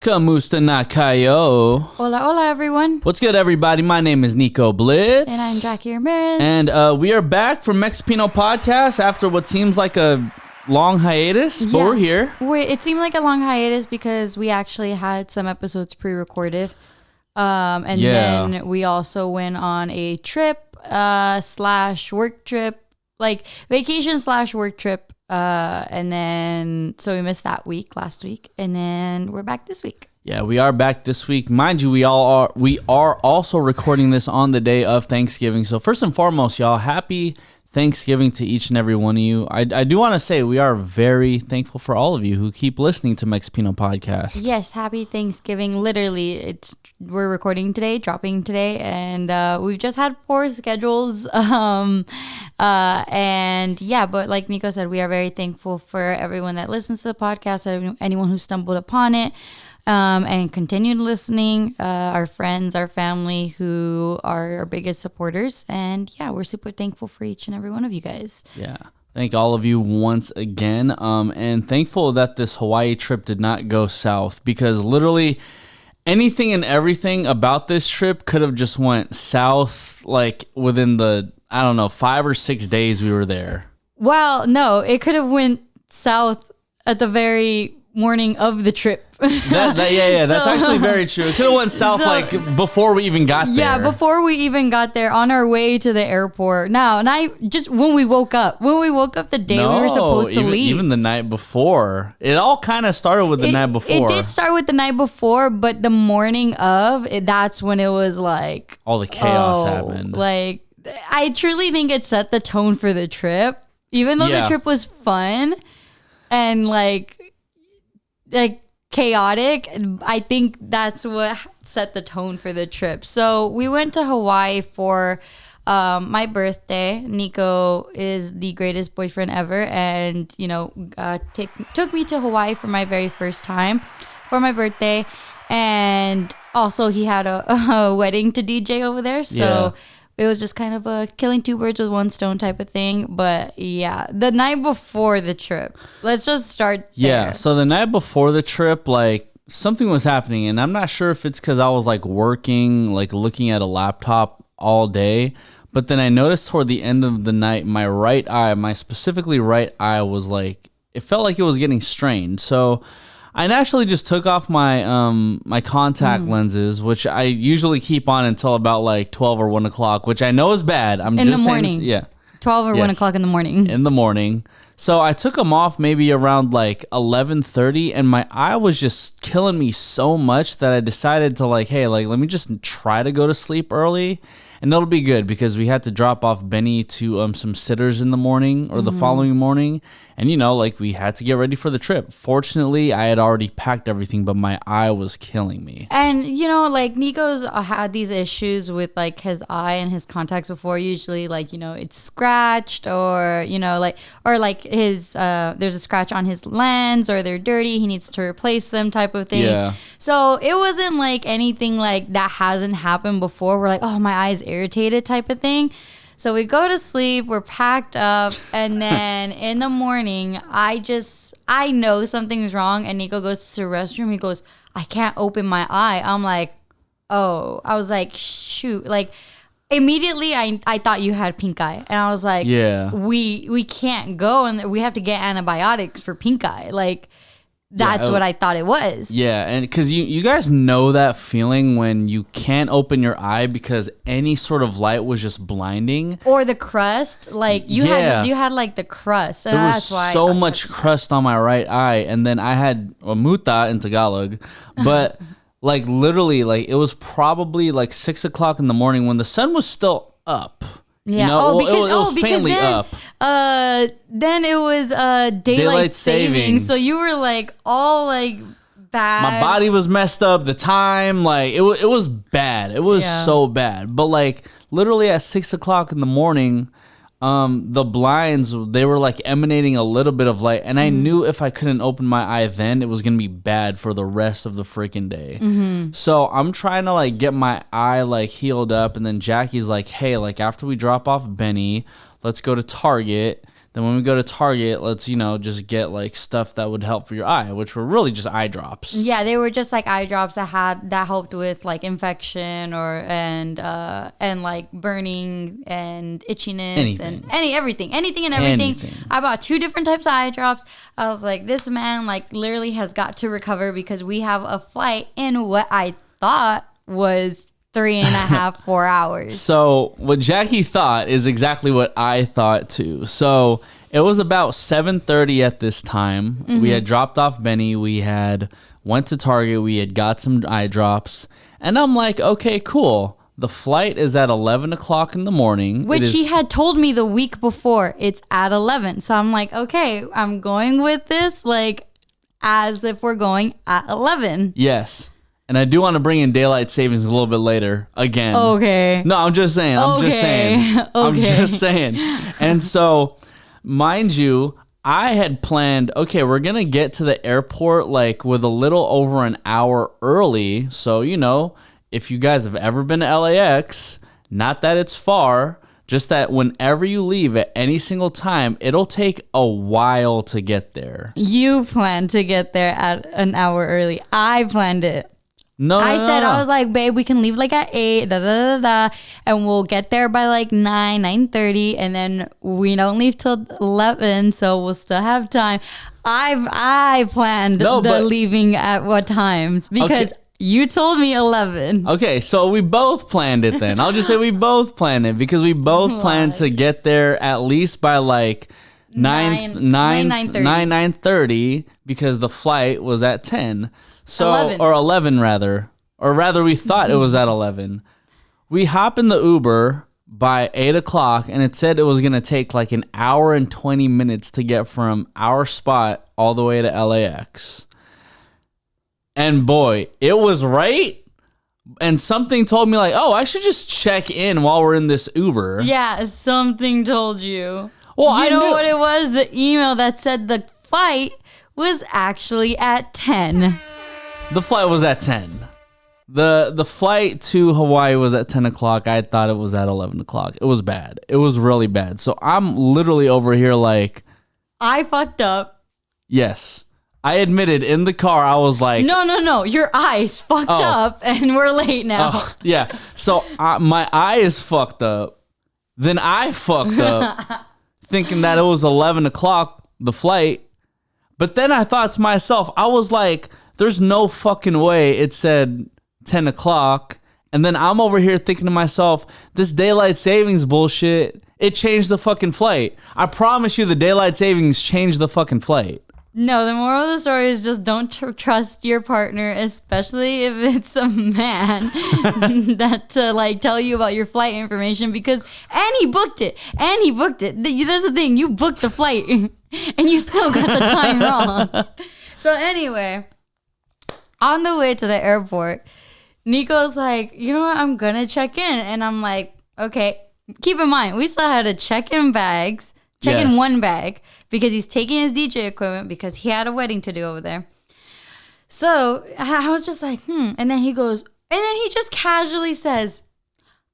Kamusta na kayo? Hola, hola, everyone. What's good, everybody? My name is Nico Blitz. And I'm Jackie Ramirez. And we are back from Mexipino podcast after what seems like a long hiatus, but we're here. It seemed like a long hiatus because we actually had some episodes pre-recorded. Then we also went on a trip slash work trip, like vacation slash work trip. And then, so we missed that week last week, and then we're back this week. Yeah, we are back this week. Mind you, we are also recording this on the day of Thanksgiving. So first and foremost, y'all, happy Thanksgiving to each and every one of you. I do want to say we are very thankful for all of you who keep listening to Mexipino podcast. Yes, happy Thanksgiving. Literally, we're recording today, dropping today, and we've just had 4 schedules. But like Nico said, we are very thankful for everyone that listens to the podcast, anyone who stumbled upon it. And continued listening, our friends, our family who are our biggest supporters. And yeah, we're super thankful for each and every one of you guys. Yeah. Thank all of you once again. And thankful that this Hawaii trip did not go south, because literally anything and everything about this trip could have just went south like within the, 5 or 6 days we were there. Well, no, it could have went south at the very morning of the trip. That's actually very true. It could have went south before we even got there. Yeah, before we even got there, on our way to the airport. When we woke up the day we were supposed to leave. Even the night before. It all kind of started with the night before. It did start with the night before, but the morning of, that's when it was like... all the chaos happened. Like, I truly think it set the tone for the trip. Even though the trip was fun and like chaotic, I think that's what set the tone for the trip. So we went to Hawaii for my birthday. Nico is the greatest boyfriend ever, and took me to Hawaii for my very first time for my birthday, and also he had a wedding to DJ over there, so it was just kind of a killing 2 birds with 1 stone type of thing. But yeah, the night before the trip, let's just start there. Yeah, so the night before the trip, like, something was happening, and I'm not sure if it's because I was like working, like looking at a laptop all day, but then I noticed toward the end of the night, my specifically right eye was like, it felt like it was getting strained. So I naturally just took off my my contact lenses, which I usually keep on until about like 12 or 1 o'clock, which I know is bad. In the morning. 12 or 1 o'clock in the morning. In the morning. So I took them off maybe around like 11:30, and my eye was just killing me so much that I decided to let me just try to go to sleep early. And that'll be good, because we had to drop off Benny to some sitters in the morning or the following morning. And, we had to get ready for the trip. Fortunately, I had already packed everything, but my eye was killing me. And, Nico's had these issues with, his eye and his contacts before. Usually, it's scratched or, his, there's a scratch on his lens, or they're dirty. He needs to replace them type of thing. Yeah. So it wasn't anything that hasn't happened before. We're like, oh, my eye's irritated type of thing. So we go to sleep, we're packed up, and then in the morning, I know something's wrong, and Nico goes to the restroom. He goes, I can't open my eye. I'm like, oh. I was like, shoot. Immediately, I thought you had pink eye. And I was like, yeah, we can't go, and we have to get antibiotics for pink eye. That's what I thought it was. Yeah, and because you guys know that feeling when you can't open your eye because any sort of light was just blinding. Or the crust, you had the crust. There was so much crust on my right eye, and then I had muta in Tagalog, but literally, it was probably 6 o'clock in the morning when the sun was still up. Yeah. It was faintly up. Then it was daylight saving. So you were all bad. My body was messed up. The time, it was bad. It was so bad. But literally at 6 o'clock in the morning, the blinds, they were emanating a little bit of light, and I knew if I couldn't open my eye then, it was gonna be bad for the rest of the freaking day. So I'm trying to get my eye healed up, and then Jackie's like, hey, after we drop off Benny, let's go to Target. Then when we go to Target, let's, just get like stuff that would help for your eye, which were really just eye drops. Yeah, they were just like eye drops that helped with like infection and like burning and itchiness and anything. I bought 2 different types of eye drops. I was like, this man like literally has got to recover because we have a flight in what I thought was 3.5, 4 hours. So what Jackie thought is exactly what I thought too. So it was about 7:30 at this time. Mm-hmm. We had dropped off Benny. We had went to Target. We had got some eye drops. And I'm like, okay, cool. The flight is at 11 o'clock in the morning. Which he had told me the week before. It's at 11. So I'm like, okay, I'm going with this like as if we're going at 11. Yes. And I do want to bring in daylight savings a little bit later again. Okay. No, I'm just saying. I'm just saying. And so, mind you, I had planned, okay, we're going to get to the airport like with a little over an hour early. So, if you guys have ever been to LAX, not that it's far, just that whenever you leave at any single time, it'll take a while to get there. You planned to get there at an hour early. I planned it. I was like, babe, we can leave like at 8, and we'll get there by like 9:30, and then we don't leave till 11, so we'll still have time. I planned leaving at what times because you told me 11. Okay, so we both planned it then. I'll just say we both planned it because we both planned to get there at least by like 9:30 because the flight was at 10. So 11. Or 11 rather. Or rather we thought it was at 11. We hop in the Uber by 8 o'clock and it said it was going to take like an hour and 20 minutes to get from our spot all the way to LAX. And boy, it was right. And something told me like, oh, I should just check in while we're in this Uber. Yeah, something told you. Well, you know what it was? The email that said the flight was actually at 10. The flight was at 10. The flight to Hawaii was at 10 o'clock. I thought it was at 11 o'clock. It was bad. It was really bad. So I'm literally over here like... I fucked up. Yes. I admitted in the car, I was like... No. Your eyes fucked up and we're late now. Yeah. So my eye is fucked up. Then I fucked up thinking that it was 11 o'clock, the flight. But then I thought to myself, I was like... There's no fucking way it said 10 o'clock. And then I'm over here thinking to myself, this daylight savings bullshit, it changed the fucking flight. I promise you the daylight savings changed the fucking flight. No, the moral of the story is just don't trust your partner, especially if it's a man that to like tell you about your flight information and he booked it. That's the thing. You booked the flight and you still got the time wrong. So anyway... On the way to the airport, Nico's like, you know what? I'm going to check in. And I'm like, okay. Keep in mind, we still had to check in one bag because he's taking his DJ equipment because he had a wedding to do over there. So I was just like, And then he goes, and then he just casually says,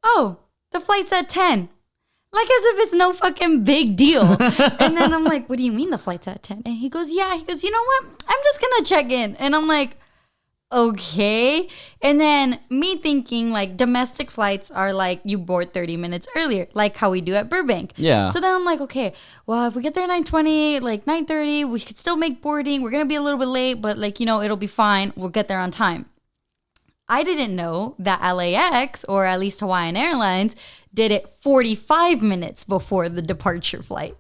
oh, the flight's at 10. Like as if it's no fucking big deal. And then I'm like, what do you mean the flight's at 10? And he goes, yeah. He goes, you know what? I'm just going to check in. And I'm like, okay. And then me thinking like domestic flights are like you board 30 minutes earlier, like how we do at Burbank. Yeah. So then I'm like, okay, well, if we get there 9:20, like 9:30, we could still make boarding. We're going to be a little bit late, but like, it'll be fine. We'll get there on time. I didn't know that LAX, or at least Hawaiian Airlines, did it 45 minutes before the departure flight.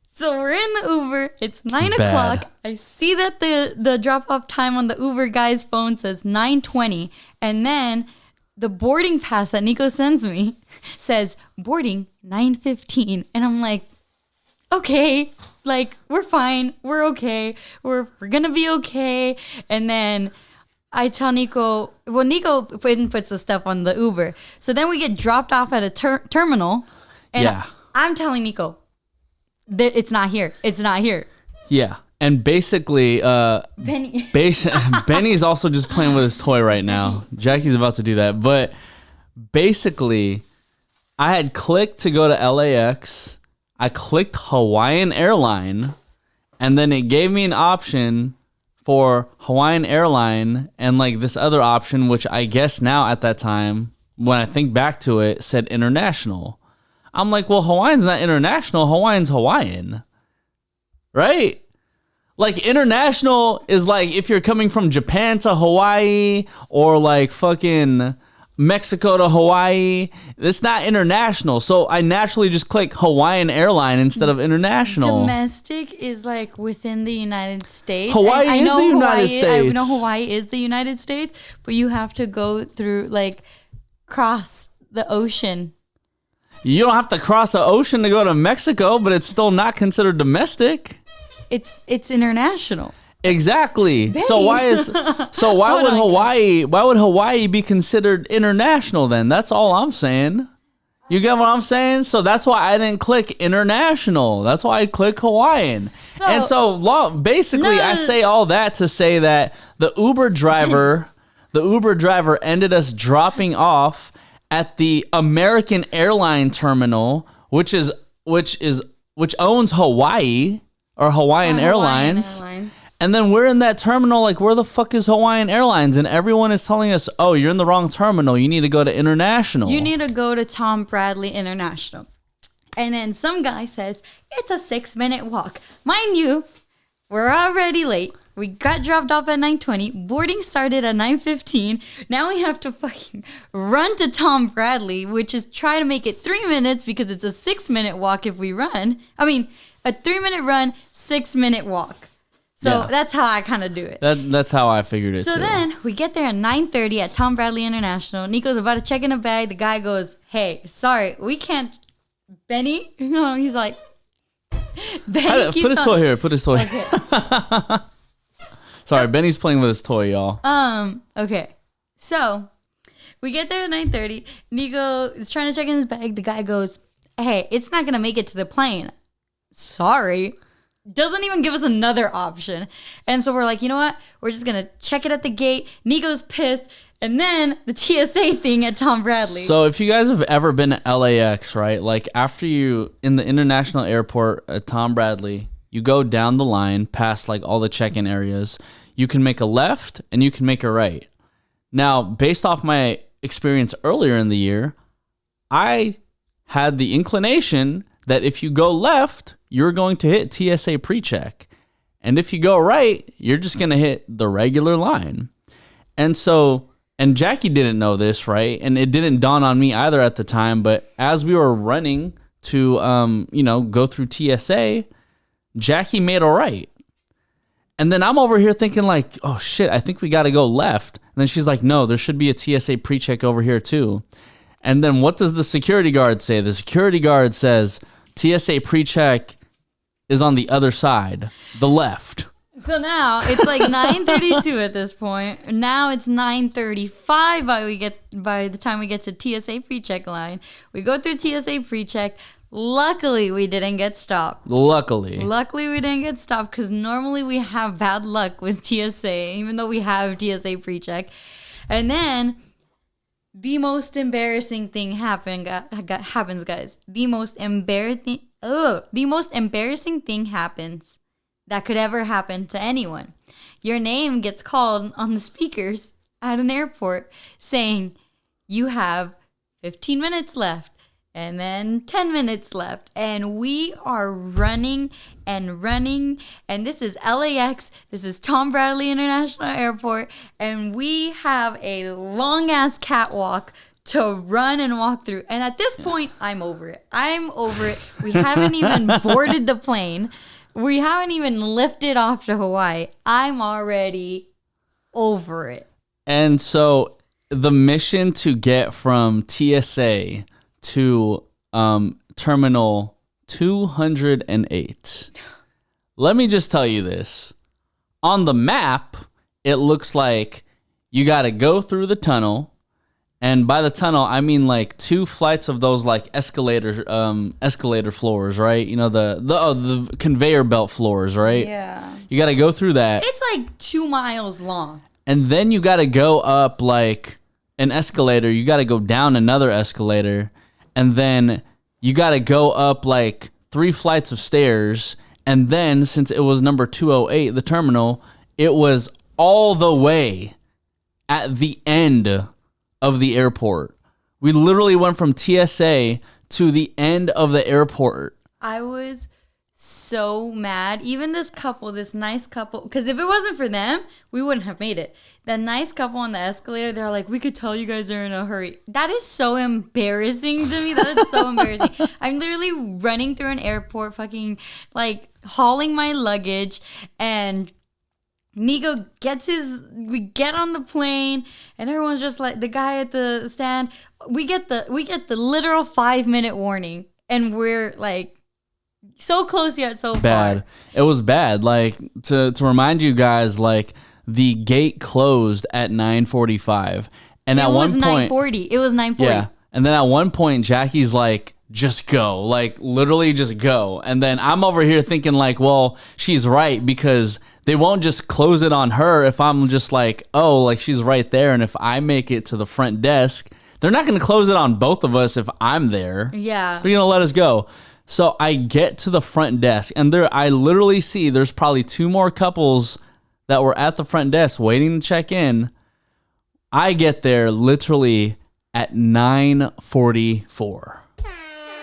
So we're in the Uber. It's 9 o'clock. I see that the drop-off time on the Uber guy's phone says 9:20. And then the boarding pass that Nico sends me says boarding 9:15. And I'm like, okay, like, we're fine. We're okay. We're going to be okay. And then I tell Nico, well, Nico puts the stuff on the Uber. So then we get dropped off at a terminal. And I'm telling Nico, it's not here. It's not here. Yeah. And basically, Benny's also just playing with his toy right now. Jackie's about to do that. But basically, I had clicked to go to LAX. I clicked Hawaiian Airline, and then it gave me an option for Hawaiian Airline and like this other option, which I guess now at that time, when I think back to it, said international. I'm like, well, Hawaiian's not international. Hawaiian's Hawaiian, right? Like international is like if you're coming from Japan to Hawaii or like fucking Mexico to Hawaii. It's not international. So I naturally just click Hawaiian Airline instead of international. Domestic is like within the United States. Hawaii is the United States. I know Hawaii is the United States, but you have to go through like cross the ocean. You don't have to cross the ocean to go to Mexico, but it's still not considered domestic. It's international. Exactly. So why would Hawaii be considered international then? That's all I'm saying. You get what I'm saying? So that's why I didn't click international. That's why I click Hawaiian. Basically, I say all that to say that the Uber driver ended us dropping off at the American Airline terminal, which owns Hawaii or Hawaiian Airlines. And then we're in that terminal, like, where the fuck is Hawaiian Airlines? And everyone is telling us, oh, you're in the wrong terminal. You need to go to international. You need to go to Tom Bradley International. And then some guy says, it's a 6-minute walk. Mind you, we're already late. We got dropped off at 9:20. Boarding started at 9:15. Now we have to fucking run to Tom Bradley, which is try to make it 3 minutes because it's a 6-minute walk if we run. I mean, a 3-minute run, 6-minute walk. So that's how I kind of do it. That's how I figured it, So then we get there at 9:30 at Tom Bradley International. Nico's about to check in a bag. The guy goes, hey, sorry, we can't. Benny? No, he's like, Benny keeps Put his toy here. Put his toy. Okay. Sorry, Benny's playing with his toy, y'all. Okay. So we get there at 9:30. Nico is trying to check in his bag. The guy goes, hey, it's not going to make it to the plane. Sorry. Doesn't even give us another option. And so we're like, you know what? We're just going to check it at the gate. Nico's pissed. And then the TSA thing at Tom Bradley. So if you guys have ever been to LAX, right? Like after you, in the international airport at Tom Bradley, you go down the line past like all the check-in areas. You can make a left and you can make a right. Now, based off my experience earlier in the year, I had the inclination that if you go left, you're going to hit TSA pre-check. And if you go right, you're just going to hit the regular line. And Jackie didn't know this, right? And it didn't dawn on me either at the time. But as we were running to, go through TSA, Jackie made a right. And then I'm over here thinking like, oh shit, I think we got to go left. And then she's like, no, there should be a TSA pre-check over here too. And then what does the security guard say? The security guard says TSA pre-check is on the other side, the left. So now it's like 9:32 at this point. Now it's 9:35 by the time we get to TSA pre-check line. We go through TSA pre-check. Luckily, we didn't get stopped. Luckily, we didn't get stopped because normally we have bad luck with TSA, even though we have TSA pre-check. And then the most embarrassing thing happens, guys. The most embarrassing thing happens that could ever happen to anyone. Your name gets called on the speakers at an airport saying you have 15 minutes left and then 10 minutes left. And we are running and running. And this is LAX. This is Tom Bradley International Airport. And we have a long ass catwalk to run and walk through. And at this point, I'm over it. We haven't even boarded the plane. We haven't even lifted off to Hawaii. I'm already over it. And so the mission to get from TSA to Terminal 208. Let me just tell you this. On the map, it looks like you got to go through the tunnel. And by the tunnel, I mean like 2 flights of those like escalator floors, right? You know, the conveyor belt floors, right? Yeah. You got to go through that. It's like 2 miles long. And then you got to go up like an escalator. You got to go down another escalator. And then you got to go up like 3 flights of stairs. And then since it was number 208, the terminal, it was all the way at the end of the airport. We literally went from TSA to the end of the airport. I was so mad. Even this nice couple, because if it wasn't for them, we wouldn't have made it. The nice couple on the escalator, they're like, we could tell you guys are in a hurry. That is so embarrassing to me. That is so embarrassing. I'm literally running through an airport, fucking like hauling my luggage, and Nico we get on the plane, and everyone's just like, the guy at the stand, we get the literal 5-minute warning, and we're like, so close yet so bad. far. It was bad. Like, to remind you guys, like, the gate closed at 9:45, and at one point, it was 9:40. Yeah, and then at one point, Jackie's like, just go, like, literally just go. And then I'm over here thinking like, well, she's right, because they won't just close it on her if I'm just like, oh, like, she's right there, and if I make it to the front desk, they're not going to close it on both of us if I'm there. Yeah, they're going to let us go. So I get to the front desk, and I literally see there's probably 2 more couples that were at the front desk waiting to check in. I get there literally at 9:44.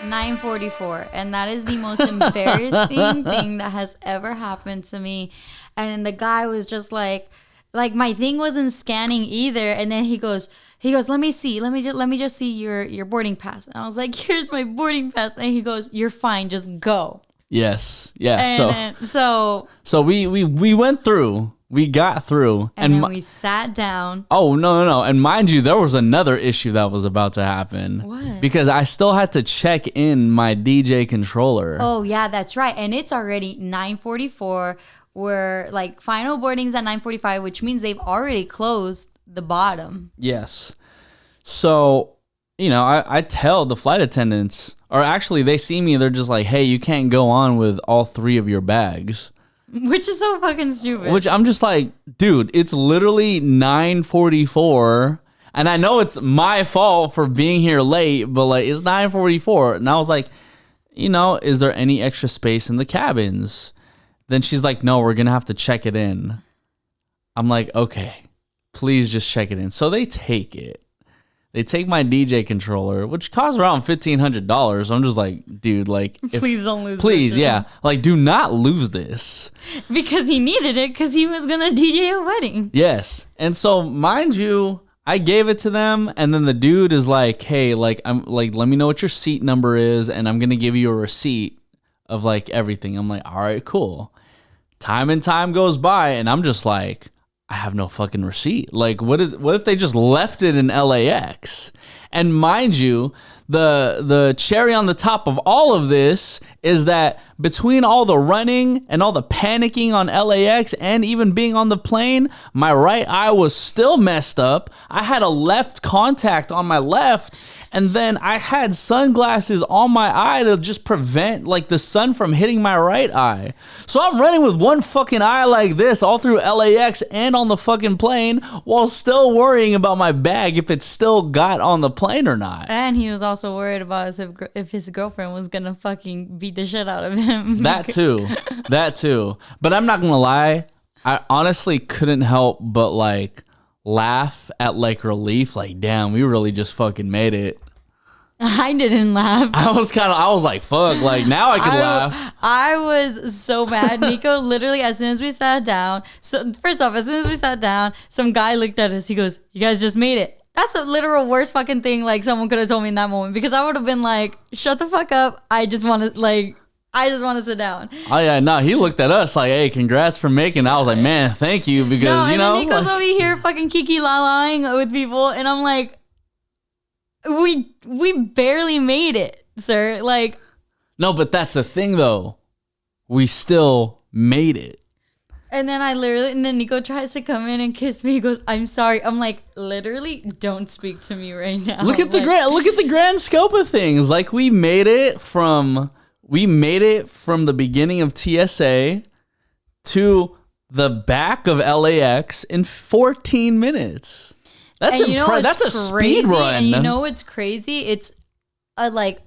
9:44, and that is the most embarrassing thing that has ever happened to me. And the guy was just like my thing wasn't scanning either, and then he goes, let me just see your boarding pass. And I was like, here's my boarding pass. And he goes, you're fine, just go. Yes. Yeah. So we went through. We got through. And then we sat down. Oh, no. And mind you, there was another issue that was about to happen. What? Because I still had to check in my DJ controller. Oh, yeah, that's right. And it's already 9:44. We're like, final boarding's at 9:45, which means they've already closed the bottom. Yes. So, I tell the flight attendants, or actually they see me, they're just like, hey, you can't go on with all 3 of your bags. Which is so fucking stupid. Which I'm just like, dude, it's literally 9:44. And I know it's my fault for being here late, but like, it's 9:44. And I was like, is there any extra space in the cabins? Then she's like, no, we're going to have to check it in. I'm like, okay, please just check it in. So they take it. They take my DJ controller, which costs around $1,500. I'm just like, dude, like, please don't lose please, this. yeah. Like, do not lose this. Because he needed it, because he was going to DJ a wedding. Yes. And so, mind you, I gave it to them, and then the dude is like, hey, like, I'm like, let me know what your seat number is, and I'm going to give you a receipt of like everything. I'm like, all right, cool. Time and time goes by, and I'm just like, I have no fucking receipt. Like, what if they just left it in LAX? And mind you, the cherry on the top of all of this is that between all the running and all the panicking on LAX and even being on the plane, my right eye was still messed up. I had a left contact on my left, and then I had sunglasses on my eye to just prevent like the sun from hitting my right eye. So I'm running with one fucking eye like this all through LAX and on the fucking plane while still worrying about my bag if it still got on the plane or not. And he was also worried about if his girlfriend was gonna fucking beat the shit out of him. That too. But I'm not gonna lie, I honestly couldn't help but like laugh at like relief, like, damn, we really just fucking made it. I didn't laugh. I was like, fuck, like now I can laugh. I was so mad. Nico literally, as soon as we sat down, some guy looked at us. He goes, you guys just made it. That's the literal worst fucking thing like someone could have told me in that moment, because I would have been like, shut the fuck up. I just want to sit down. Oh yeah, no, he looked at us like, hey, congrats for making it. I was like, man, thank you, because and then Nico's over here fucking kiki la-laing with people, and I'm like, we barely made it, sir. Like, no, but that's the thing though. We still made it. And then Nico tries to come in and kiss me. He goes, I'm sorry. I'm like, literally, don't speak to me right now. Look at the grand scope of things. Like, we made it from the beginning of TSA to the back of LAX in 14 minutes. That's a speed run. And you know what's crazy? like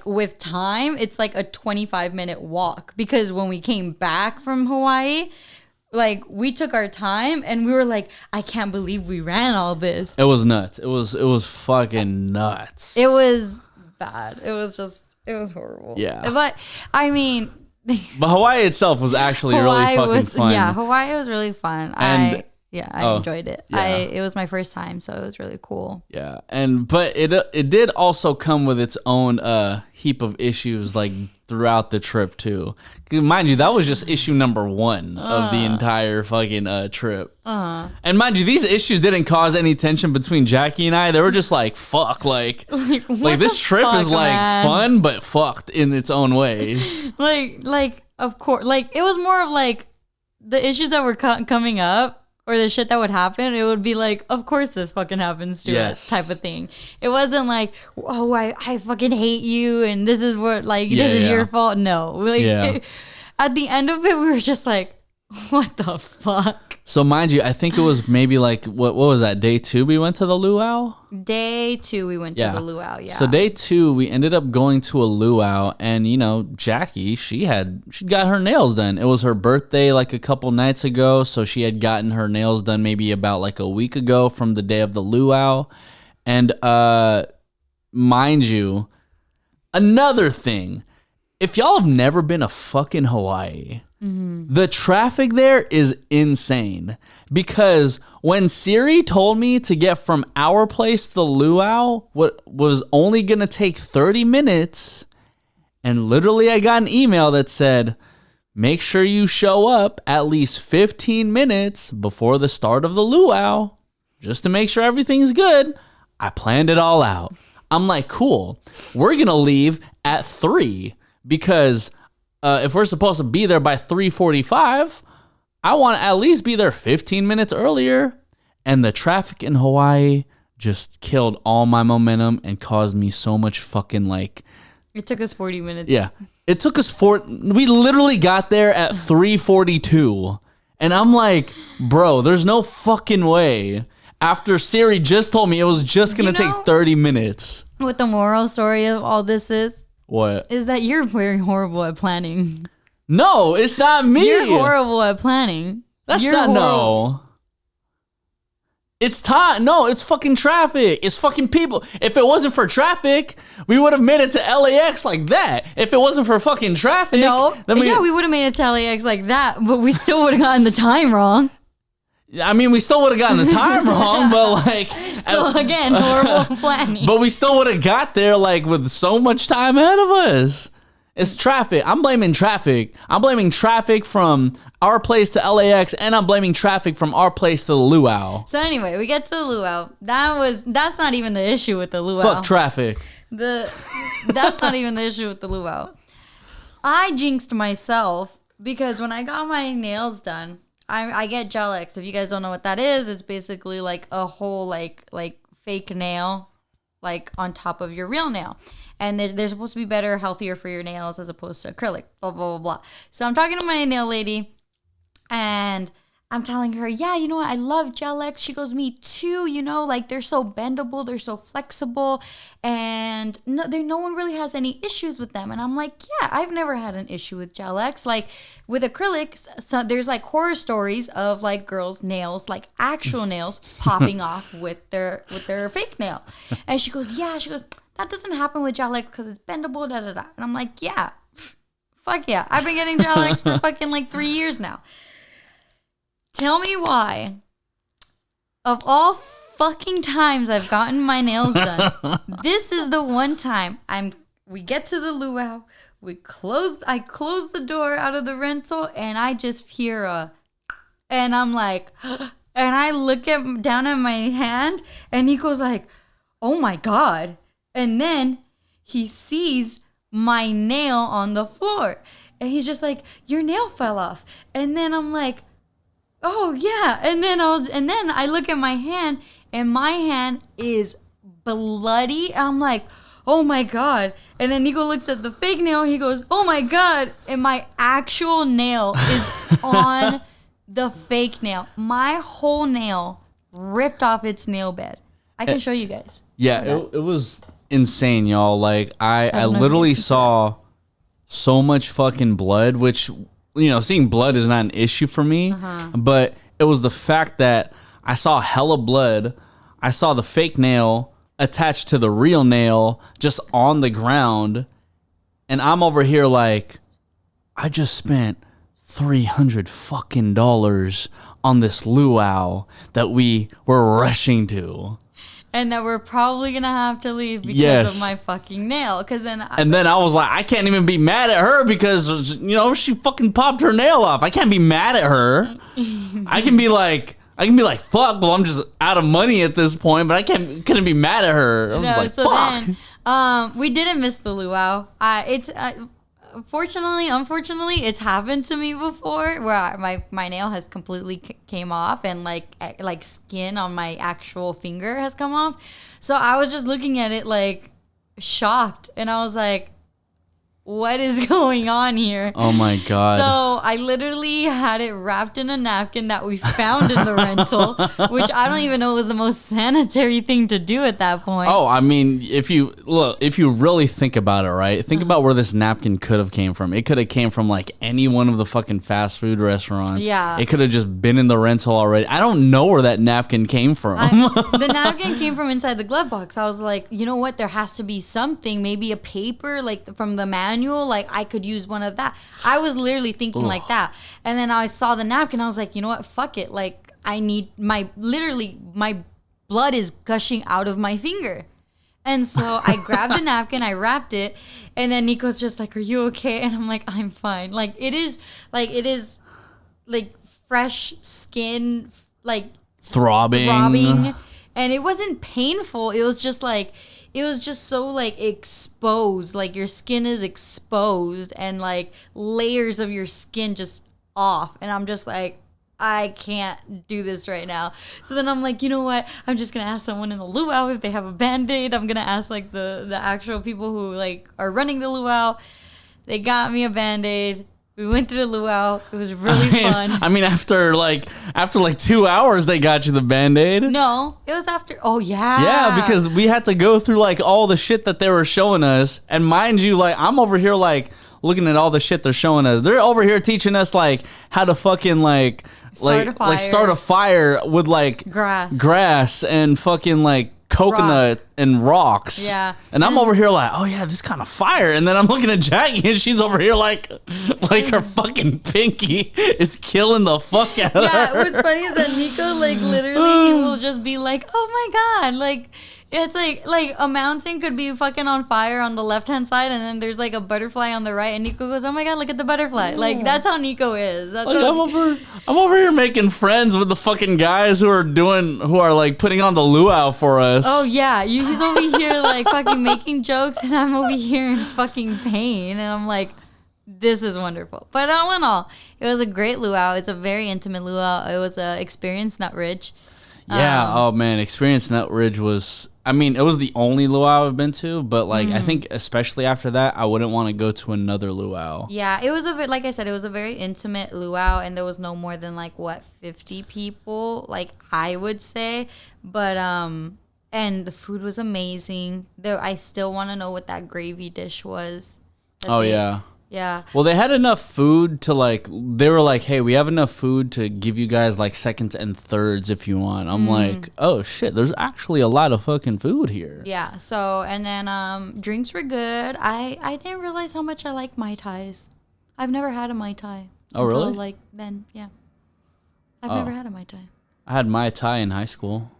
with time, it's like a 25-minute walk, because when we came back from Hawaii, like we took our time and we were like, I can't believe we ran all this. It was nuts. It was fucking nuts. It was bad. It was horrible. Yeah. But I mean, but Hawaii itself was actually really fucking fun. Yeah, Hawaii was really fun. And I enjoyed it. Yeah. It was my first time, so it was really cool. Yeah, but it did also come with its own heap of issues like throughout the trip too. Mind you, that was just issue number 1 of the entire fucking trip. And mind you, these issues didn't cause any tension between Jackie and I. They were just like, fuck, like this trip is like fun but fucked in its own ways. like of course, like it was more of like the issues that were coming up. Or the shit that would happen, it would be like, of course this fucking happens to us type of thing. It wasn't like, oh, I fucking hate you and this is what, like, this is your fault. No. Like, at the end of it, we were just like, what the fuck? So mind you, I think it was maybe like, what was that, day 2 we went to the luau? Day 2 we went to the luau, yeah. So day 2 we ended up going to a luau, and you know, Jackie, she got her nails done. It was her birthday like a couple nights ago, so she had gotten her nails done maybe about like a week ago from the day of the luau. And mind you, another thing, if y'all have never been to fucking Hawaii, the traffic there is insane. Because when Siri told me to get from our place to the luau, what was only going to take 30 minutes, and literally I got an email that said, make sure you show up at least 15 minutes before the start of the luau, just to make sure everything's good. I planned it all out. I'm like, cool. We're going to leave at 3 because if we're supposed to be there by 3:45, I want to at least be there 15 minutes earlier. And the traffic in Hawaii just killed all my momentum and caused me so much fucking like... It took us 40 minutes. Yeah. It took us we literally got there at 3:42. And I'm like, bro, there's no fucking way. After Siri just told me it was just going to take 30 minutes. What the moral story of all this is? What? Is that you're very horrible at planning. No, it's not me. You're horrible at planning. That's not no. It's time. No, it's fucking traffic. It's fucking people. If it wasn't for traffic, we would have made it to LAX like that. If it wasn't for fucking traffic, then we would have made it to LAX like that, but we still would have gotten the time wrong. I mean, we still would have gotten the time wrong, but like... So again, horrible planning. But we still would have got there like with so much time ahead of us. It's traffic. I'm blaming traffic. I'm blaming traffic from our place to LAX, and I'm blaming traffic from our place to the luau. So anyway, we get to the luau. That's not even the issue with the luau. Fuck traffic. That's not even the issue with the luau. I jinxed myself because when I got my nails done, I get Gel X. If you guys don't know what that is, it's basically like a whole like fake nail like on top of your real nail. And they're supposed to be better, healthier for your nails as opposed to acrylic, blah, blah, blah, blah. So I'm talking to my nail lady and I'm telling her, yeah, you know what? I love Gel X. She goes, me too, you know, like they're so bendable, they're so flexible, and no one really has any issues with them. And I'm like, yeah, I've never had an issue with Gel X. Like with acrylics, so there's like horror stories of like girls' nails, like actual nails popping off with their fake nail. And she goes, that doesn't happen with Gel X because it's bendable, da da da. And I'm like, yeah, fuck yeah. I've been getting Gel X for fucking like 3 years now. Tell me why, of all fucking times I've gotten my nails done, this is the one time we get to the luau, I close the door out of the rental, and I just hear and I'm like, and I look down at my hand, and he goes like, oh my God. And then he sees my nail on the floor, and he's just like, your nail fell off. And then I'm like, oh yeah. And then I look at my hand, and my hand is bloody. I'm like, oh my God. And then Nico looks at the fake nail. He goes, oh my God. And my actual nail is on the fake nail. My whole nail ripped off its nail bed. I can show you guys. Yeah, it was insane, y'all. Like I don't know if literally you can saw so much fucking blood, which, you know, seeing blood is not an issue for me, but it was the fact that I saw hella blood. I saw the fake nail attached to the real nail just on the ground, and I'm over here like, I just spent $300 fucking on this luau that we were rushing to. And that we're probably going to have to leave because Yes. of my fucking nail. And then I was like, I can't even be mad at her because, you know, she fucking popped her nail off. I can't be mad at her. I can be like, fuck, well, I'm just out of money at this point, but I couldn't be mad at her. I was like, so fuck. then we didn't miss the luau. Unfortunately, it's happened to me before where my nail has completely came off and like skin on my actual finger has come off. So I was just looking at it like shocked, and I was like, what is going on here? Oh my God. So I literally had it wrapped in a napkin that we found in the rental, which I don't even know was the most sanitary thing to do at that point. Oh, I mean, if you really think about it, right? Think about where this napkin could have came from. It could have came from like any one of the fucking fast food restaurants. Yeah. It could have just been in the rental already. I don't know where that napkin came from. The napkin came from inside the glove box. I was like, you know what? There has to be something, maybe a paper like from the manual. Like I could use one of that. I was literally thinking like that. And then I saw the napkin. I was like, you know what? Fuck it. Like I need my blood is gushing out of my finger. And so I grabbed the napkin, I wrapped it, and then Nico's just like, are you okay? And I'm like, I'm fine. Like it is fresh skin, like Throbbing. And it wasn't painful. It was just so like exposed, like your skin is exposed and like layers of your skin just off. And I'm just like, I can't do this right now. So then I'm like, you know what? I'm just going to ask someone in the luau if they have a Band-Aid. I'm going to ask like the actual people who like are running the luau. They got me a Band-Aid. We went to the luau. It was really fun. I mean, after like 2 hours, they got you the Band-Aid. No, it was after. Oh, yeah. Yeah, because we had to go through like all the shit that they were showing us. And mind you, like I'm over here like looking at all the shit they're showing us. They're over here teaching us like how to fucking start a fire with like grass and fucking like coconut and rocks. Yeah. And I'm over here like, oh yeah, this kind of fire. And then I'm looking at Jackie and she's over here like her fucking pinky is killing the fuck out of her. Yeah, what's funny is that Nico like literally he will just be like, oh my God, like it's like a mountain could be fucking on fire on the left hand side and then there's like a butterfly on the right and Nico goes, oh my God, look at the butterfly. Like that's how Nico is. That's like, how I'm over here making friends with the fucking guys who are like putting on the luau for us. Oh yeah, he's over here like fucking making jokes and I'm over here in fucking pain and I'm like, this is wonderful. But all in all, it was a great luau. It's a very intimate luau. It was a Experience Nut Ridge. Yeah. Oh man, Experience Nut Ridge was. I mean, it was the only luau I've been to, but like I think especially after that, I wouldn't want to go to another luau. Yeah, it was like I said, it was a very intimate luau, and there was no more than 50 people, like I would say. But and the food was amazing. I still want to know what that gravy dish was. Yeah. Yeah. Well, they had enough food to they were like, hey, we have enough food to give you guys like seconds and thirds if you want. I'm like, oh shit, there's actually a lot of fucking food here. Yeah. So, and then drinks were good. I didn't realize how much I like Mai Tais. I've never had a Mai Tai. Oh, until, really? Then, yeah. I've never had a Mai Tai. I had Mai Tai in high school.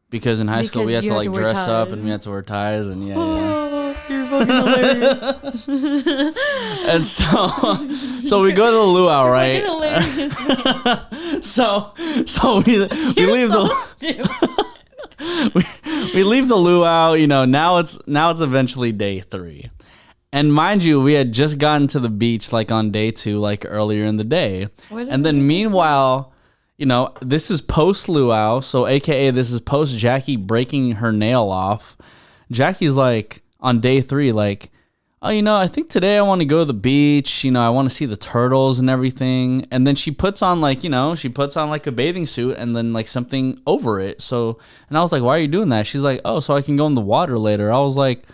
Because in high school we had to dress up and we had to wear ties and You're fucking hilarious. And so we go to the luau, right? so we leave we leave the luau, now it's eventually day 3. And mind you, we had just gotten to the beach on day 2, earlier in the day. And then meanwhile, this is post luau, so AKA this is post Jackie breaking her nail off. Jackie's on day 3, oh, I think today I want to go to the beach. I want to see the turtles and everything. And then she puts on like a bathing suit and then like something over it. So, and I was like, why are you doing that? She's like, oh, so I can go in the water later. I was like,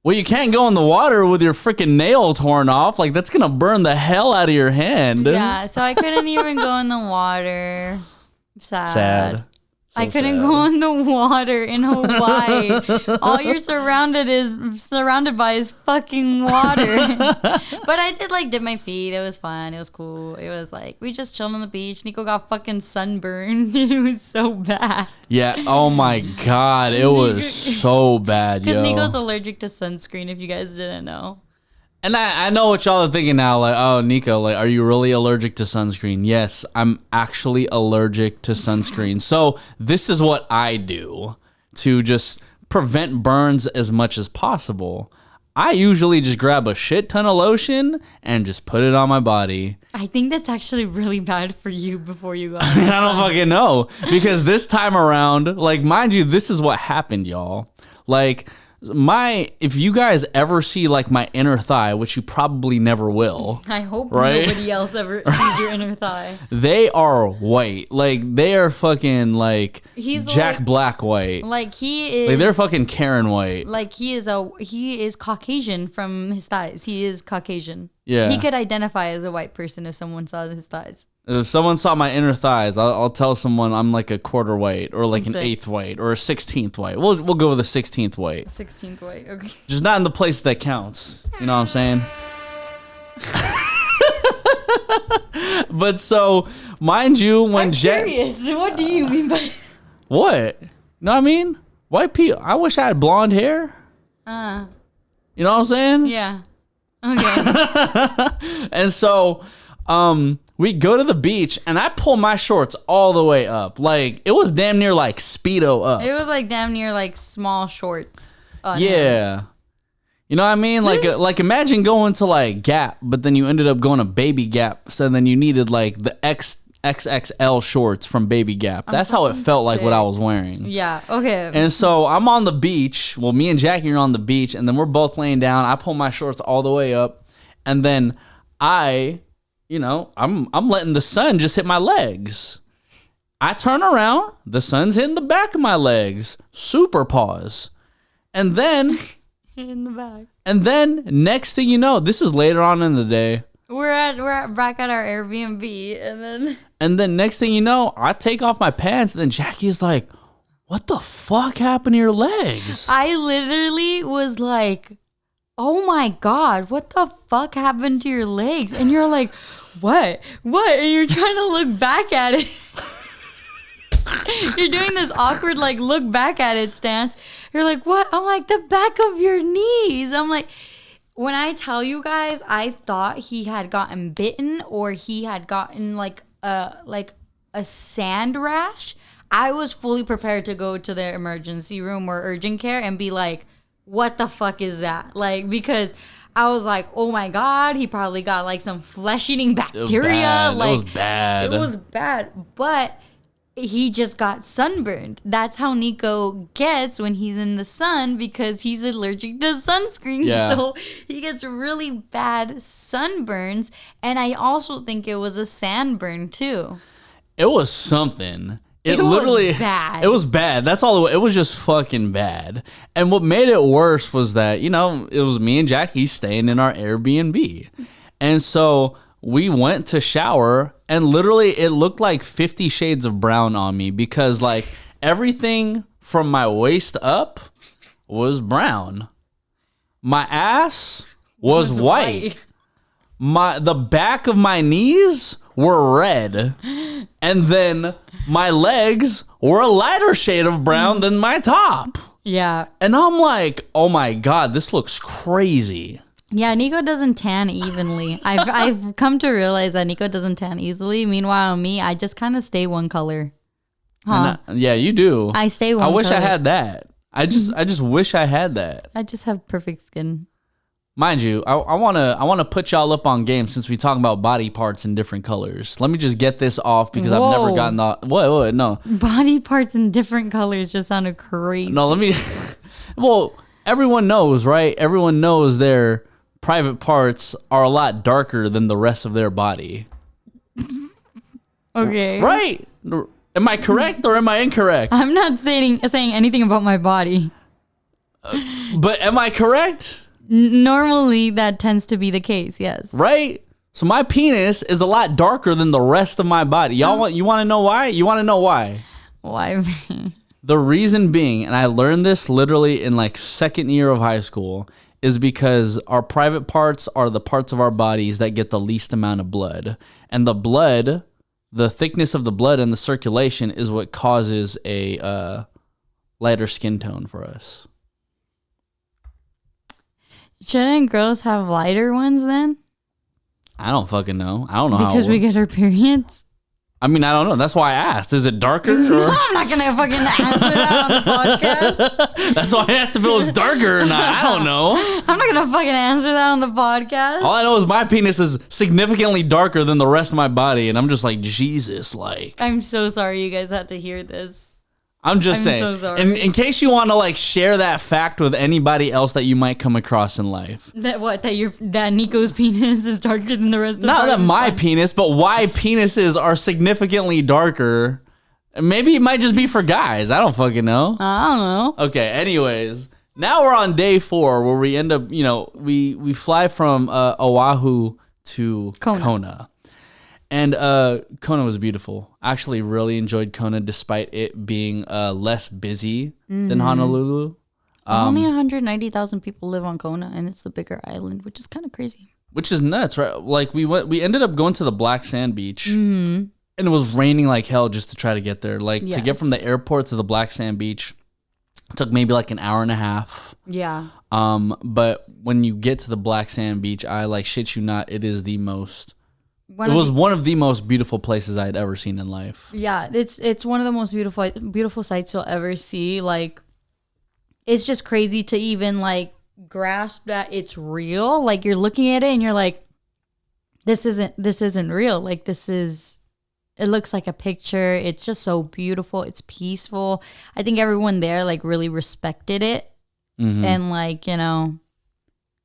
well, you can't go in the water with your freaking nail torn off. Like, that's going to burn the hell out of your hand. Yeah, so I couldn't even go in the water. Sad. So I couldn't sad. go in the water in Hawaii. All you're surrounded by is fucking water. But I did like dip my feet. It was fun. It was cool. It was like we just chilled on the beach. Nico got fucking sunburned. It was so bad. Yeah. Oh my God. It was so bad, yo. Because Nico's allergic to sunscreen, if you guys didn't know. And I know what y'all are thinking now, like, oh, Nico, like, are you really allergic to sunscreen? Yes, I'm actually allergic to sunscreen. So this is what I do to just prevent burns as much as possible. I usually just grab a shit ton of lotion and just put it on my body. I think that's actually really bad for you before you go. I don't fucking know. Because this time around, like, mind you, this is what happened, y'all. Like, if you guys ever see like my inner thigh, which you probably never will. I hope right? nobody else ever sees your inner thigh. They are white. Like they are fucking like He's Jack like, Black white. Like he is like they're fucking Karen white. Like he is Caucasian from his thighs. He is Caucasian. Yeah. He could identify as a white person if someone saw his thighs. If someone saw my inner thighs, I'll tell someone I'm like a quarter white or like That's an it. eighth white or a 16th white. We'll go with a 16th white. 16th white. Okay. Just not in the place that counts. You know what I'm saying? But so, mind you, when I'm curious. What do you mean by what? You know what I mean? White people. I wish I had blonde hair. You know what I'm saying? Yeah. Okay. And so, we go to the beach and I pull my shorts all the way up. Like it was damn near like Speedo up. It was like damn near like small shorts. Yeah. You know what I mean? Like imagine going to like Gap, but then you ended up going to Baby Gap. So then you needed like the XXL shorts from Baby Gap. That's how it felt like what I was wearing. Yeah. Okay. And so I'm on the beach. Well, me and Jackie are on the beach, and then we're both laying down. I pull my shorts all the way up, and then I'm letting the sun just hit my legs. I turn around, the sun's hitting the back of my legs. Super pause. And then in the back. And then next thing you know, this is later on in the day. We're back at our Airbnb, and then next thing you know, I take off my pants, and then Jackie's like, "What the fuck happened to your legs?" I literally was like, "Oh my God, what the fuck happened to your legs?" And you're like, "What? What?" And you're trying to look back at it. You're doing this awkward, like, look back at it stance. You're like, "What?" I'm like, "The back of your knees." I'm like, when I tell you guys, I thought he had gotten bitten or he had gotten like a sand rash. I was fully prepared to go to the emergency room or urgent care and be like, what the fuck is that? Like, because I was like, oh my God, he probably got like some flesh-eating bacteria. It was bad. It was bad. But he just got sunburned. That's how Nico gets when he's in the sun because he's allergic to sunscreen. Yeah. So he gets really bad sunburns. And I also think it was a sandburn too. It was something. It literally was bad. It was bad. That's all. It was just fucking bad. And what made it worse was that, it was me and Jackie staying in our Airbnb. And so we went to shower and literally it looked like 50 Shades of Brown on me because like everything from my waist up was brown. My ass was white. The back of my knees were red. And then my legs were a lighter shade of brown than my top. Yeah. And I'm like, oh my God, this looks crazy. Yeah, Nico doesn't tan evenly. I've come to realize that Nico doesn't tan easily. Meanwhile, me, I just kind of stay one color. Huh? Yeah, you do. I stay one I wish color. I had that. I just wish I had that. I just have perfect skin. Mind you, I wanna put y'all up on game since we talk about body parts in different colors. Let me just get this off because I've never gotten what no. Body parts in different colors just sounded crazy. No, let me well, everyone knows, right? Everyone knows their private parts are a lot darker than the rest of their body. Okay. Right? Am I correct or am I incorrect? I'm not saying anything about my body. But am I correct? Normally, that tends to be the case. Yes. Right? So my penis is a lot darker than the rest of my body. You want to know why? You want to know why? Why? The reason being, and I learned this literally in like second year of high school, is because our private parts are the parts of our bodies that get the least amount of blood. And the thickness of the blood and the circulation is what causes a lighter skin tone for us. Shouldn't girls have lighter ones then? I don't fucking know. I don't know because how we get our periods. I mean, I don't know. That's why I asked. Is it darker? Or? No, I'm not gonna fucking answer that on the podcast. That's why I asked if it was darker or not. I don't know. I'm not gonna fucking answer that on the podcast. All I know is my penis is significantly darker than the rest of my body, and I'm just like, Jesus, like. I'm so sorry you guys had to hear this. I'm saying. So sorry. In case you want to like share that fact with anybody else that you might come across in life. That Nico's penis is darker than the rest of Not that my penis, but why penises are significantly darker. Maybe it might just be for guys. I don't fucking know. I don't know. Okay, anyways. Now we're on day 4 where we end up, we fly from Oahu to Kona. And Kona was beautiful. I actually really enjoyed Kona despite it being less busy than Honolulu. Only 190,000 people live on Kona, and it's the bigger island, which is kind of crazy. Which is nuts, right? Like we ended up going to the Black Sand Beach, and it was raining like hell just to try to get there. Like to get from the airport to the Black Sand Beach, it took maybe like an hour and a half. Yeah. But when you get to the Black Sand Beach, I like shit you not, it is the most. It was one of the most beautiful places I had ever seen in life. Yeah, it's one of the most beautiful sights you'll ever see. Like, it's just crazy to even like grasp that it's real. Like, you're looking at it and you're like, this isn't real. Like, it looks like a picture. It's just so beautiful. It's peaceful. I think everyone there like really respected it, and like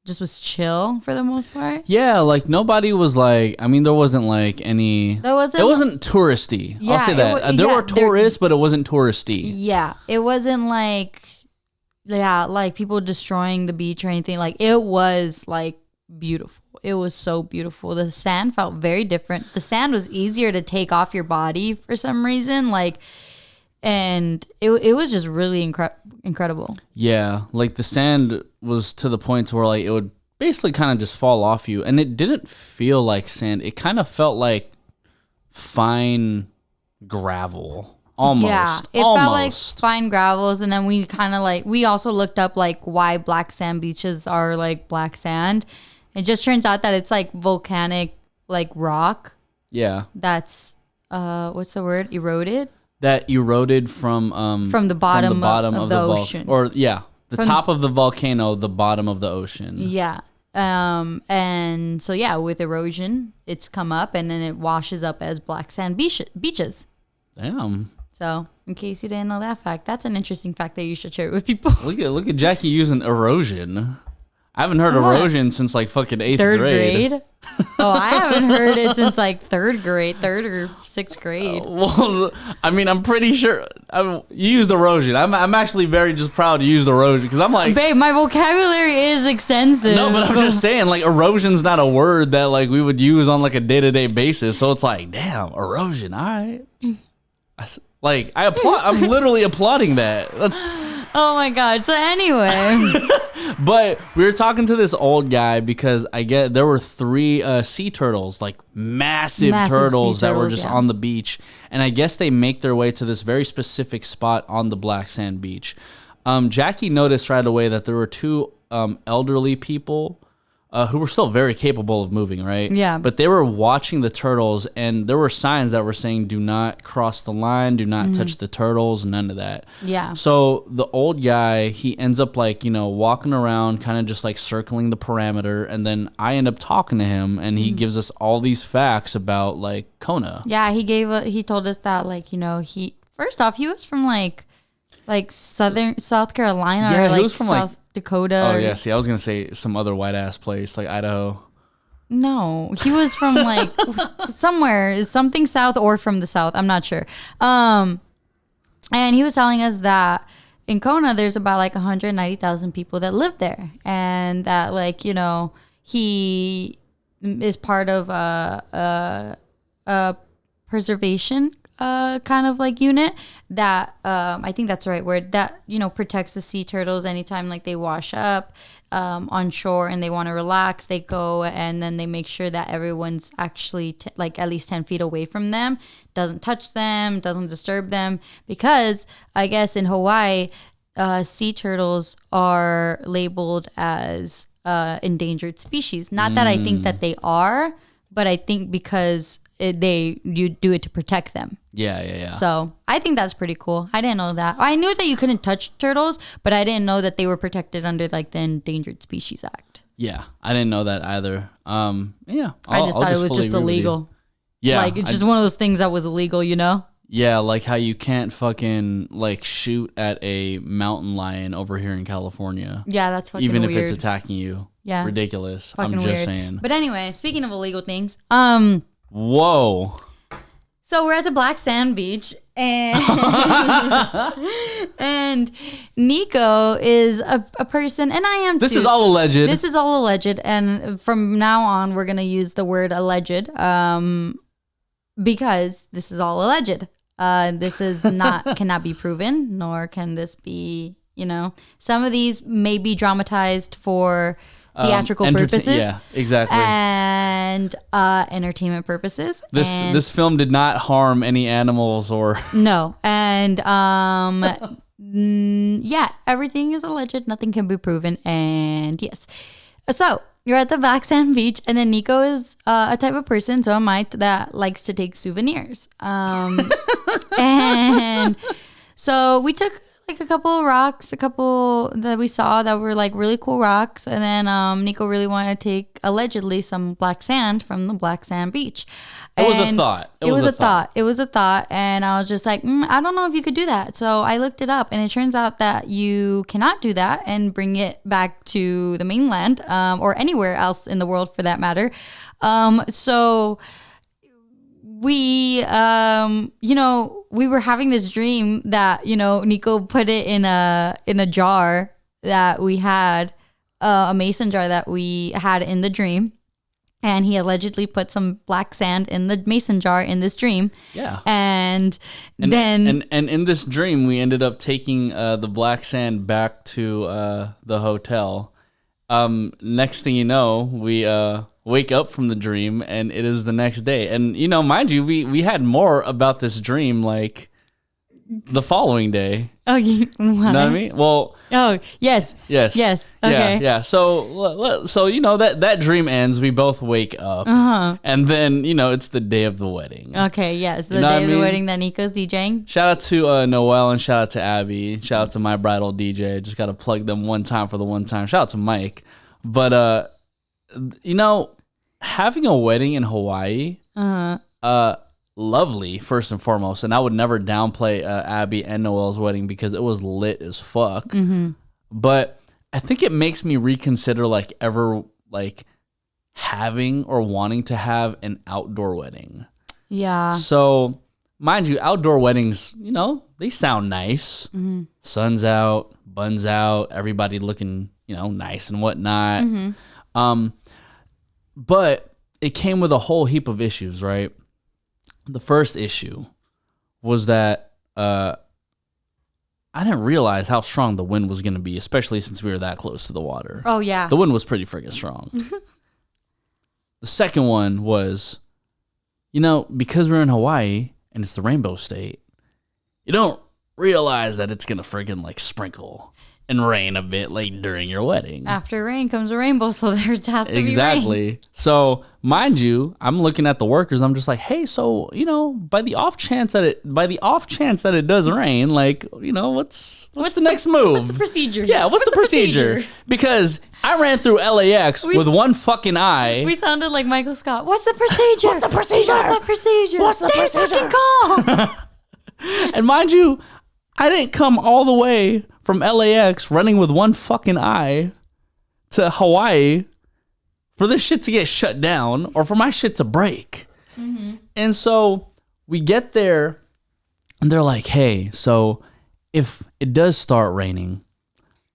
just was chill for the most part. Yeah, like nobody was like, I mean, there wasn't like any. It wasn't touristy. Yeah, I'll say that. There were tourists, but it wasn't touristy. Yeah, it wasn't like, like people destroying the beach or anything. Like, it was like beautiful. It was so beautiful. The sand felt very different. The sand was easier to take off your body for some reason. Like, and it was just really incredible. Yeah, like the sand was to the point where like it would basically kind of just fall off you, and it didn't feel like sand. It kind of felt like fine gravel. Almost. Yeah, it felt like fine gravels, and then we kind of like, we also looked up like why black sand beaches are like black sand. It just turns out that it's like volcanic like rock. Yeah. That's what's the word? Eroded. That eroded from the bottom of the ocean. The top of the volcano, the bottom of the ocean. Yeah. And so yeah, with erosion, it's come up and then it washes up as black sand beaches. Damn. So, in case you didn't know that fact, that's an interesting fact that you should share with people. Look at Jackie using erosion. I haven't heard erosion since like fucking 8th grade. Third grade? Oh, I haven't heard it since like third or 6th grade. Well, I mean, I'm pretty sure you used erosion. I'm actually very just proud to use erosion because I'm like, babe, my vocabulary is extensive. No, but I'm just saying, like, erosion's not a word that like we would use on like a day-to-day basis. So it's like, damn, erosion. All right. I'm literally applauding that. Oh my God. So anyway. But we were talking to this old guy because there were 3 sea turtles, like massive turtles that were just on the beach. And I guess they make their way to this very specific spot on the black sand beach. Jackie noticed right away that there were 2 elderly people who were still very capable of moving, right? Yeah. But they were watching the turtles, and there were signs that were saying, do not cross the line, do not touch the turtles, none of that. Yeah. So the old guy, he ends up like, walking around, kind of just like circling the perimeter, and then I end up talking to him, and he gives us all these facts about like Kona. Yeah, he told us that like, first off, he was from like South Carolina. Yeah, or, like, he was from like Dakota. Oh yeah, see, I was gonna say some other white ass place like Idaho. No, he was from like somewhere, something south or from the south. I'm not sure. And he was telling us that in Kona, there's about like 190,000 people that live there, and that like he is part of a preservation kind of like unit that I think that's the right word, that protects the sea turtles anytime like they wash up on shore and they want to relax. They go and then they make sure that everyone's actually like at least 10 feet away from them, doesn't touch them, doesn't disturb them, because I guess in Hawaii sea turtles are labeled as endangered species. Not that I think that they are, but I think because you do it to protect them. Yeah. So I think that's pretty cool. I didn't know that. I knew that you couldn't touch turtles, but I didn't know that they were protected under like the Endangered Species Act. Yeah, I didn't know that either. Yeah, I just thought it was just illegal. Yeah, like it's just one of those things that was illegal, Yeah, like how you can't fucking like shoot at a mountain lion over here in California. Yeah, that's fucking even weird. if it's attacking you. Yeah, ridiculous. Fucking I'm just weird. saying. But anyway, speaking of illegal things, whoa. So we're at the Black Sand Beach, and and Nico is a person, and I am too. This is all alleged. This is all alleged, and from now on, we're gonna use the word alleged, because this is all alleged. This is cannot be proven, nor can this be. Some of these may be dramatized for theatrical purposes. Yeah, exactly. And entertainment purposes. This film did not harm any animals or no. And yeah, everything is alleged. Nothing can be proven. And yes. So you're at the Black Sand Beach, and then Nico is a type of person, so am I, that likes to take souvenirs. And so we took like a couple of rocks, a couple that we saw that were like really cool rocks, and then Nico really wanted to take allegedly some black sand from the Black Sand Beach. It was a thought. It was a thought. It was a thought, and I was just like, I don't know if you could do that. So I looked it up, and it turns out that you cannot do that and bring it back to the mainland or anywhere else in the world for that matter. So we we were having this dream that Nico put it in a jar that we had, a mason jar that we had in the dream, and he allegedly put some black sand in the mason jar in this dream. Yeah. And then in this dream we ended up taking the black sand back to the hotel. Next thing you know, we wake up from the dream, and it is the next day. And mind you, we had more about this dream like the following day. Oh, you know what I mean? Well. Oh, yes. Okay. Yeah. So that dream ends. We both wake up, and then it's the day of the wedding. Okay. Yes, the day of the wedding that Nico's DJing. Shout out to Noelle, and shout out to Abby. Shout out to my bridal DJ. Just gotta plug them one time for the one time. Shout out to Mike. But having a wedding in Hawaii, lovely first and foremost, and I would never downplay Abby and Noelle's wedding because it was lit as fuck. Mm-hmm. But I think it makes me reconsider having or wanting to have an outdoor wedding. Yeah. So mind you, outdoor weddings, they sound nice. Mm-hmm. Sun's out, buns out, everybody looking nice and whatnot. Mm-hmm. But it came with a whole heap of issues, right? The first issue was that I didn't realize how strong the wind was going to be, especially since we were that close to the water. Oh, yeah. The wind was pretty freaking strong. The second one was, because we're in Hawaii and it's the Rainbow State, you don't realize that it's going to freaking sprinkle and rain a bit during your wedding. After rain comes a rainbow, so there has to be rain. Exactly. So, mind you, I'm looking at the workers. I'm just like, hey, so by the off chance that it does rain, what's the next move? What's the procedure? Yeah, what's the procedure? Because I ran through LAX with one fucking eye. We sounded like Michael Scott. What's the procedure? What's the procedure? What's the procedure? What's the procedure? Stay fucking calm. And mind you, I didn't come all the way from LAX running with one fucking eye to Hawaii for this shit to get shut down or for my shit to break. Mm-hmm. And so we get there and they're like, hey, so if it does start raining,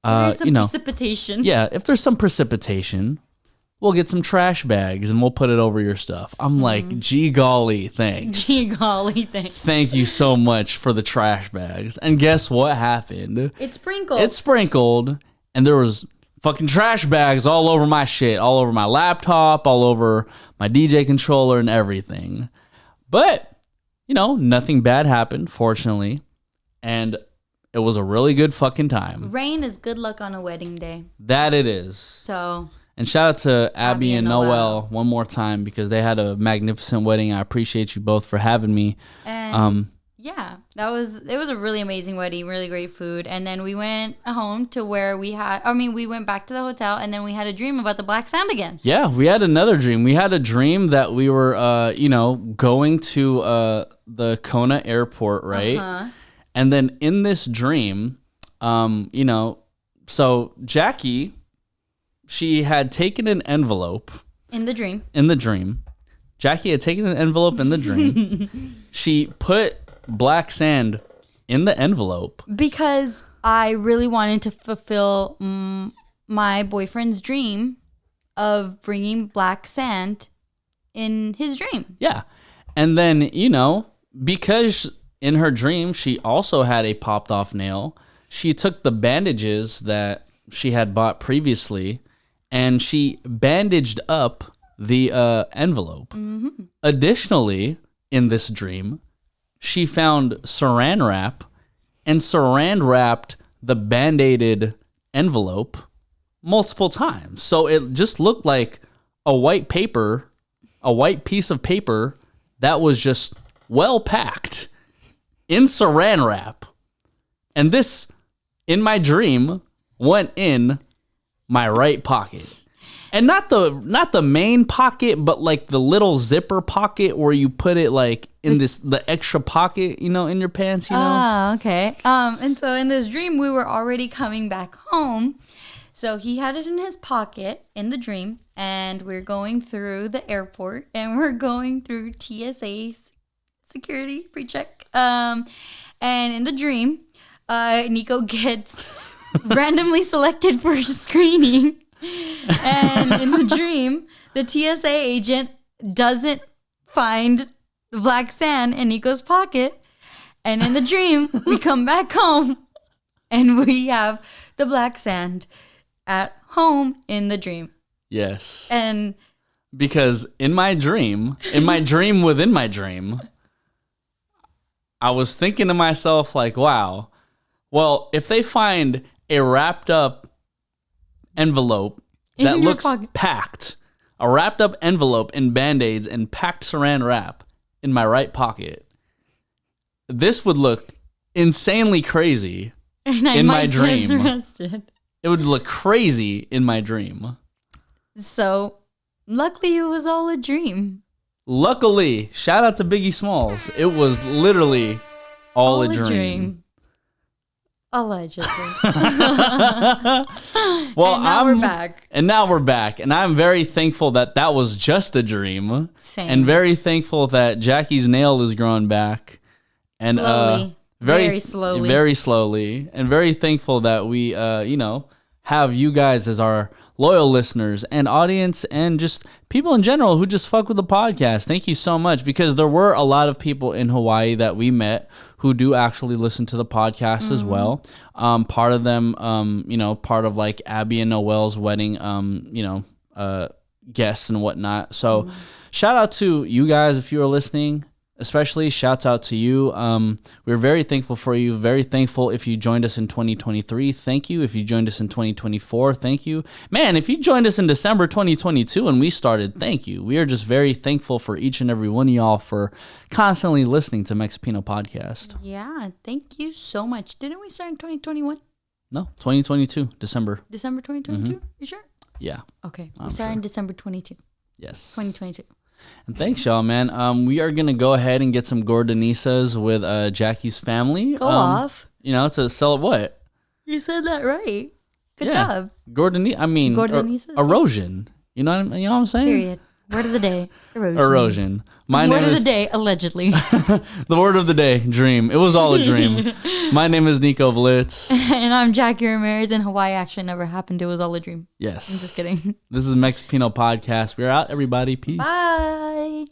there's some precipitation. Yeah, if there's some precipitation, we'll get some trash bags and we'll put it over your stuff. I'm like, gee golly, thanks. Gee golly, thanks. Thank you so much for the trash bags. And guess what happened? It sprinkled. It sprinkled, and there was fucking trash bags all over my shit, all over my laptop, all over my DJ controller and everything. But, nothing bad happened, fortunately. And it was a really good fucking time. Rain is good luck on a wedding day. That it is. So... And shout out to Abby and Noel one more time because they had a magnificent wedding. I appreciate you both for having me. And yeah, it was a really amazing wedding, really great food. And then we went home to where we went back to the hotel and then we had a dream about the black sand again. Yeah, we had another dream. We had a dream that we were, going to the Kona airport, right? Uh-huh. And then in this dream, so Jackie... She had taken an envelope. In the dream. Jackie had taken an envelope in the dream. She put black sand in the envelope. Because I really wanted to fulfill my boyfriend's dream of bringing black sand in his dream. Yeah. And then, because in her dream, she also had a popped off nail, she took the bandages that she had bought previously and she bandaged up the envelope. Mm-hmm. Additionally, in this dream, she found saran wrap and saran wrapped the band-aided envelope multiple times. So it just looked like a white piece of paper that was just well packed in saran wrap. And this, in my dream, went in my right pocket. And not the main pocket, but like the little zipper pocket where you put it like in the extra pocket, in your pants, Ah, okay. And so in this dream, we were already coming back home. So he had it in his pocket in the dream, and we're going through the airport, and we're going through TSA security pre-check. And in the dream, Nico gets randomly selected for screening. And in the dream, the TSA agent doesn't find the black sand in Nico's pocket. And in the dream, we come back home and we have the black sand at home in the dream. Yes. And because in my dream within my dream, I was thinking to myself like, wow, well, if they find a wrapped up envelope that looks packed, a wrapped up envelope in Band-Aids and packed saran wrap in my right pocket, this would look insanely crazy in my dream. It would look crazy in my dream. So, luckily it was all a dream. Luckily, shout out to Biggie Smalls. It was literally all a dream. Allegedly. Well, we're back. And now we're back. And I'm very thankful that was just a dream. Same. And very thankful that Jackie's nail is growing back. And slowly. Very slowly. Very slowly. And very thankful that we, have you guys as our loyal listeners and audience and just people in general who just fuck with the podcast. Thank you so much, because there were a lot of people in Hawaii that we met who do actually listen to the podcast as well. Part of them, part of like Abby and Noel's wedding, guests and whatnot. So shout out to you guys if you are listening. Especially shouts out to you. We're very thankful for you. Very thankful if you joined us in 2023. Thank you. If you joined us in 2024, thank you. Man, if you joined us in December 2022 when we started, thank you. We are just very thankful for each and every one of y'all for constantly listening to Mexipino Podcast. Yeah, thank you so much. Didn't we start in 2021? No, 2022, December. December 2022? You sure? Yeah. Okay. We started in December 22. Yes. 2022. And thanks, y'all, man. We are going to go ahead and get some gordonisas with Jackie's family. Go off. to celebrate what? You said that right. Good Yeah. job. Gordonices. Erosion. You know what I'm saying? Period. Word of the day. Erosion. Erosion. Word of the day, allegedly. The word of the day, dream. It was all a dream. My name is Nico Blitz. And I'm Jackie Ramirez, and Hawaii actually never happened. It was all a dream. Yes. I'm just kidding. This is Mexipino Podcast. We're out, everybody. Peace. Bye.